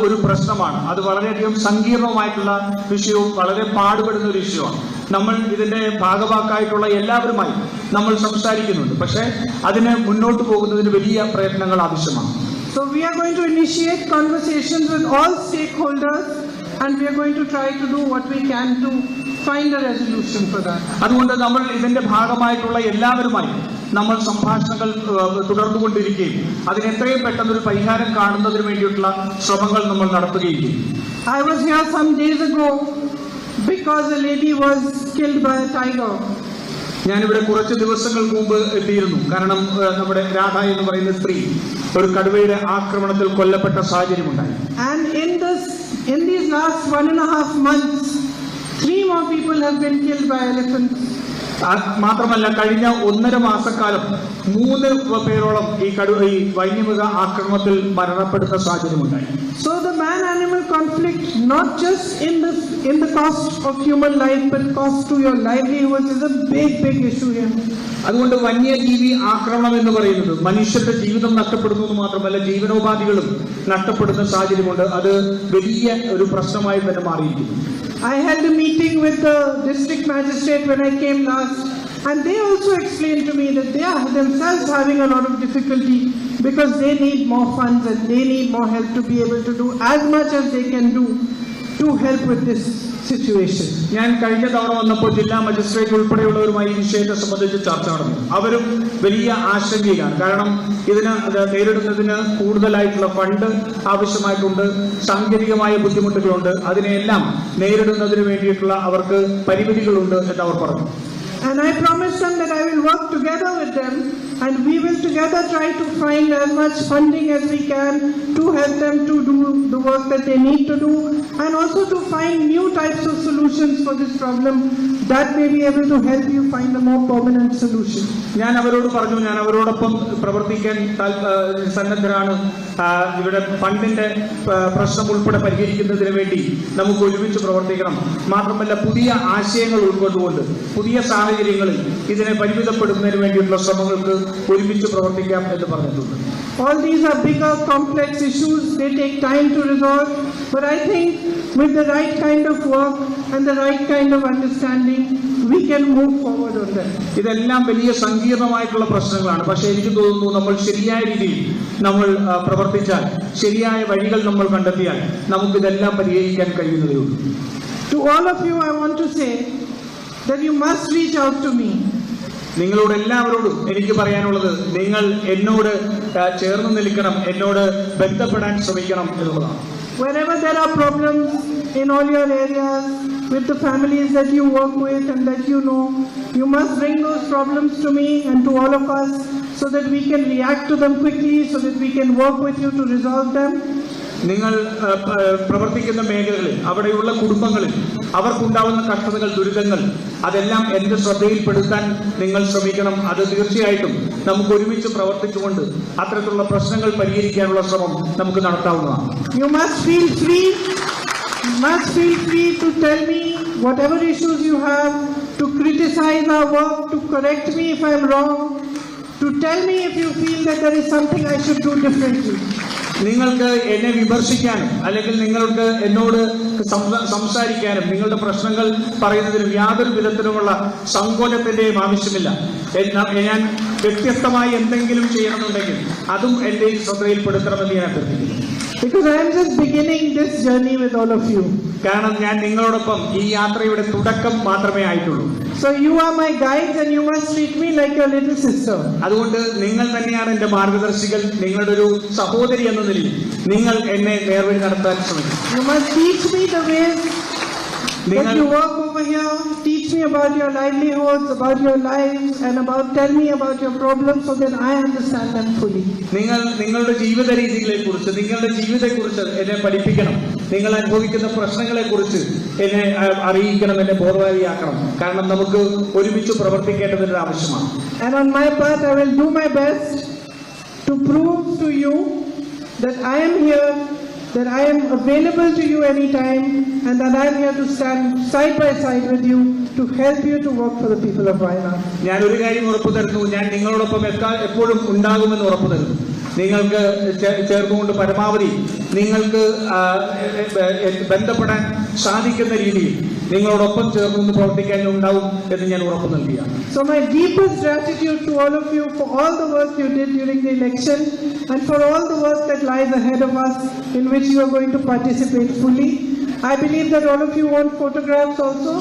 ഒരു പ്രശ്നമാണ്. അത് വളരെയധികം സങ്കീർണമായിട്ടുള്ള വിഷയവും വളരെ പാടുപെടുന്ന ഒരു വിഷയമാണ്. നമ്മൾ ഇതിന്റെ ഭാഗവാക്കായിട്ടുള്ള എല്ലാവരുമായി നമ്മൾ സംസാരിക്കുന്നുണ്ട്, പക്ഷേ അതിന് മുന്നോട്ട് പോകുന്നതിന് വലിയ പ്രയത്നങ്ങൾ ആവശ്യമാണ്. So we are going to initiate conversations with all stakeholders, and we are going to try to do what we can to find a resolution for that. അതുകൊണ്ട് നമ്മൾ ഇതിന്റെ ഭാഗമായിട്ടുള്ള എല്ലാവരുമായി നമ്മൾ സംഭാഷണങ്ങൾ തുടർന്നുകൊണ്ടിരിക്കുകയും അതിന് എത്രയും പെട്ടെന്ന് ഒരു പരിഹാരം കാണുന്നതിന് വേണ്ടിയിട്ടുള്ള ശ്രമങ്ങൾ നമ്മൾ നടത്തുകയും ചെയ്യും. I was here some days ago because a lady was killed by a tiger. ഞാനിവിടെ കുറച്ച് ദിവസങ്ങൾക്ക് മുമ്പ് എത്തിയിരുന്നു. കാരണം നമ്മുടെ രാധ എന്ന് പറയുന്ന സ്ത്രീ ഒരു കടുവയുടെ ആക്രമണത്തിൽ കൊല്ലപ്പെട്ട സാഹചര്യമുണ്ടായി. And in these last 1.5 months, 3 more people have been killed by elephants. മാത്രമല്ല കഴിഞ്ഞ 1.5 മാസക്കാലം 3 പേരോളം ഈ വന്യമൃഗ ആക്രമണത്തിൽ മരണപ്പെടുന്ന സാഹചര്യമുണ്ടായി. So the man-animal conflict, not just in the cost of human life, but cost to your livelihoods, is a big issue here. അതുകൊണ്ട് വന്യജീവി ആക്രമണം എന്ന് പറയുന്നത് മനുഷ്യരുടെ ജീവിതം നഷ്ടപ്പെടുന്നത് മാത്രമല്ല, ജീവനോപാധികളും നഷ്ടപ്പെടുന്ന സാഹചര്യമുണ്ട്. അത് വലിയ ഒരു പ്രശ്നമായി തന്നെ മാറിയിരിക്കുന്നു. I held a meeting with the district magistrate when I came last, and they also explained to me that they are themselves having a lot of difficulty because they need more funds and they need more help to be able to do as much as they can do to help with this situation. ഞാൻ കഴിഞ്ഞ തവണ വന്നപ്പോൾ ജില്ലാ magistrate ഉൾപ്പെടെയുള്ളവരുമായി ഈ വിഷയത്തെ സംബന്ധിച്ച് ചർച്ച നടന്നു. അവരും വലിയ ആശങ്കയിലാണ്. കാരണം ഇതിന് നേരിടുന്നതിന് കൂടുതലായിട്ടുള്ള ഫണ്ട് ആവശ്യമായിട്ടുണ്ട്, സാങ്കേതികമായ ബുദ്ധിമുട്ടുകളുണ്ട്. അതിനെല്ലാം നേരിടുന്നതിന് വേണ്ടിയിട്ടുള്ള അവർക്ക് പരിമിതികളുണ്ട് എന്ന് അവർ പറഞ്ഞു. And I promised them that I will work together with them, and we will together try to find as much funding as we can to help them to do the work that they need to do, and also to find new types of solutions for this problem that may be able to help you find a more permanent solution. ഞാൻ അവരോട് പറഞ്ഞു, ഞാൻ അവരോടൊപ്പം പ്രവർത്തിക്കാൻ സന്നദ്ധരാണ്. ഇവിടെ ഫണ്ടിന്റെ പ്രശ്നം ഉൾപ്പെടെ പരിഹരിക്കുന്നതിന് വേണ്ടി നമുക്ക് ഒരുമിച്ച് പ്രവർത്തിക്കണം. മാത്രമല്ല പുതിയ ആശയങ്ങൾ ഉൾക്കൊണ്ടുകൊണ്ട് പുതിയ സാഹചര്യങ്ങളിൽ ഇതിനെ പരിമിതപ്പെടുത്തുന്നതിന് വേണ്ടിയുള്ള ശ്രമങ്ങൾക്ക് ഒരുമിച്ച് പ്രവർത്തിക്കാം എന്ന് പറഞ്ഞിട്ടുണ്ട്. All these are bigger, complex issues. They take time to resolve. But I think with the right kind of work and the right kind of understanding, we can move forward on that. ഇതെല്ലാം വലിയ സങ്കീർണമായിട്ടുള്ള പ്രശ്നങ്ങളാണ്. പക്ഷേ എനിക്ക് തോന്നുന്നു നമ്മൾ ശരിയായ രീതിയിൽ നമ്മൾ പ്രവർത്തിച്ചാൽ, ശരിയായ വഴികൾ നമ്മൾ കണ്ടെത്തിയാൽ നമുക്കിതെല്ലാം പരിഹരിക്കാൻ കഴിയുന്നതേ ഉള്ളൂ. To all of you, I want to say that you must reach out to me. നിങ്ങളോട് എല്ലാവരോടും എനിക്ക് പറയാനുള്ളത്, നിങ്ങൾ എന്നോട് ചേർന്ന് നിൽക്കണം, എന്നോട് ബന്ധപ്പെടാൻ ശ്രമിക്കണം എന്നുള്ളതാണ്. Wherever there are problems in all your areas with the families that you work with and that you know, you must bring those problems to me and to all of us so that we can react to them quickly, so that we can work with you to resolve them. നിങ്ങൾ പ്രവർത്തിക്കുന്ന മേഖലകളിൽ, അവിടെയുള്ള കുടുംബങ്ങളിൽ അവർക്കുണ്ടാവുന്ന കഷ്ടതകൾ, ദുരിതങ്ങൾ അതെല്ലാം എന്റെ ശ്രദ്ധയിൽപ്പെടുത്താൻ നിങ്ങൾ ശ്രമിക്കണം. അത് തീർച്ചയായിട്ടും നമുക്ക് ഒരുമിച്ച് പ്രവർത്തിച്ചുകൊണ്ട് അത്തരത്തിലുള്ള പ്രശ്നങ്ങൾ പരിഹരിക്കാനുള്ള ശ്രമം നമുക്ക് നടത്താവുന്നതാണ്. You must feel free to tell me whatever issues you have, to criticize our work, to correct me if I am wrong, to tell me if you feel that there is something I should do differently. നിങ്ങൾക്ക് എന്നെ വിമർശിക്കാനും അല്ലെങ്കിൽ നിങ്ങൾക്ക് എന്നോട് സംസാരിക്കാനും നിങ്ങളുടെ പ്രശ്നങ്ങൾ പറയുന്നതിനും യാതൊരു വിധത്തിലുമുള്ള സങ്കോചത്തിന്റെയും ആവശ്യമില്ല. ഞാൻ വ്യത്യസ്തമായി എന്തെങ്കിലും ചെയ്യണമെന്നുണ്ടെങ്കിൽ അതും എന്റെ ശ്രദ്ധയിൽപ്പെടുത്തണമെന്ന് ഞാൻ അഭ്യർത്ഥിക്കുന്നു. Because I am just beginning this journey with all of you. കാരണം ഞാൻ നിങ്ങളോടൊപ്പം ഈ യാത്രയുടെ തുടക്കം മാത്രമേ ആയിട്ടുള്ളൂ. So you are my guides and you must treat me like your little sister. അതുകൊണ്ട് നിങ്ങൾ തന്നെയാണ് എന്റെ മാർഗദർശികൾ. നിങ്ങളുടെ ഒരു സഹോദരി എന്ന നിലയിൽ നിങ്ങൾ എന്നെ നേർവഴി നടത്താൻ ശ്രമിക്കും. You must teach me the ways that you work over here. Teach me about your livelihoods, about your lives, and tell me about your problems so that I understand them fully. നിങ്ങളുടെ ജീവിത രീതികളെ കുറിച്ച്, നിങ്ങളുടെ ജീവിതത്തെക്കുറിച്ച് എന്നെ പഠിപ്പിക്കണം. നിങ്ങൾ അനുഭവിക്കുന്ന പ്രശ്നങ്ങളെ കുറിച്ച് എന്നെ അറിയിക്കണം, എന്നെ ബോധവാദിയാക്കണം. കാരണം നമുക്ക് ഒരുമിച്ച് പ്രവർത്തിക്കേണ്ടതിന്റെ ആവശ്യമാണ്. And on my part, I will do my best to prove to you that I am here, that I am available to you anytime, and that I am here to stand side by side with you to help you to work for the people of Wayanad. ഞാൻ ഒരു കാര്യം ഉറപ്പു തരുന്നു, ഞാൻ നിങ്ങളോടൊപ്പം എപ്പോഴും ഉണ്ടാകുമെന്ന് ഉറപ്പു തരുന്നു. നിങ്ങൾക്ക് ചേർന്നുകൊണ്ട് പരമാവധി നിങ്ങൾക്ക് ബന്ധപ്പെടാൻ സാധിക്കുന്ന രീതിയിൽ നിങ്ങളോടൊപ്പം ചേർന്ന് പ്രവർത്തിക്കാൻ ഉണ്ടാവും എന്ന് ഞാൻ ഉറപ്പു നൽകുകയാണ്. So my deepest gratitude to all of you for all the work you did during the election and for all the work that lies ahead of us in which you are going to participate fully. I believe that all of you want photographs also.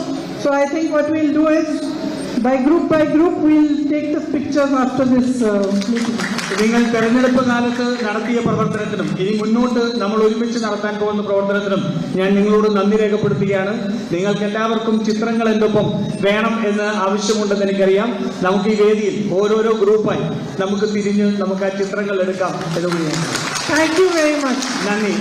So I think what we'll do is by group we'll take the pictures after this meeting. നിങ്ങൾ തെരഞ്ഞെടുപ്പ് കാലത്ത് നടത്തിയ പ്രവർത്തനത്തിനും ഇനി മുന്നോട്ട് നമ്മൾ ഒരുമിച്ച് നടത്താൻ പോകുന്ന പ്രവർത്തനത്തിനും ഞാൻ നിങ്ങളോട് നന്ദി രേഖപ്പെടുത്തുകയാണ്. നിങ്ങൾക്ക് എല്ലാവർക്കും ചിത്രങ്ങൾ എൻ്റെ ഒപ്പം വേണം എന്ന് ആവശ്യമുണ്ടെന്ന് എനിക്കറിയാം. നമുക്ക് ഈ വേദിയിൽ ഓരോരോ ഗ്രൂപ്പായി നമുക്ക് തിരിഞ്ഞ് നമുക്ക് ആ ചിത്രങ്ങൾ എടുക്കാം എന്ന് കൂടി. Thank you very much. നന്ദി.